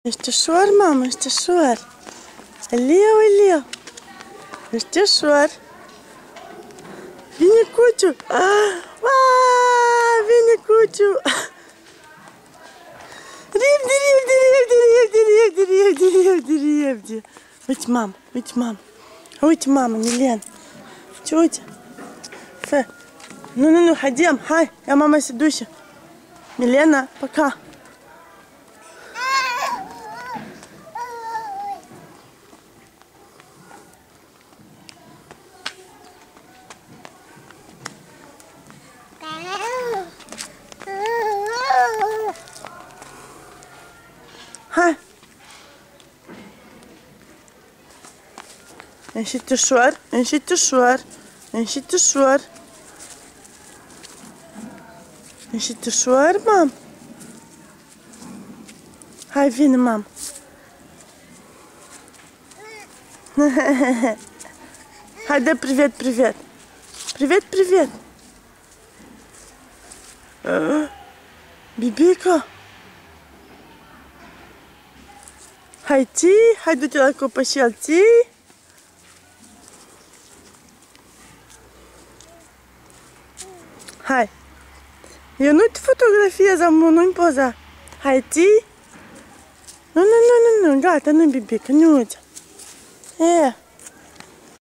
Ești ușor, mamă, ești ușor. Elio. Ești ușor. Vine Cuciu. Vine Cuciu. Repede. Uite, mamă. Uite, mamă, Milen. Uite. Fă. Nu, haidem, hai. Ia mama se duce. Milena, пока. Hai. Înșit ușor, mam. Hai, vine, mam. Hai, dă привет. Привет. Bibica. Hai, du-te la copășel, Hai. Eu nu te fotografiez, amor, nu-mi poza. Hai, Nu, gata, nu, Bibica, nu uite.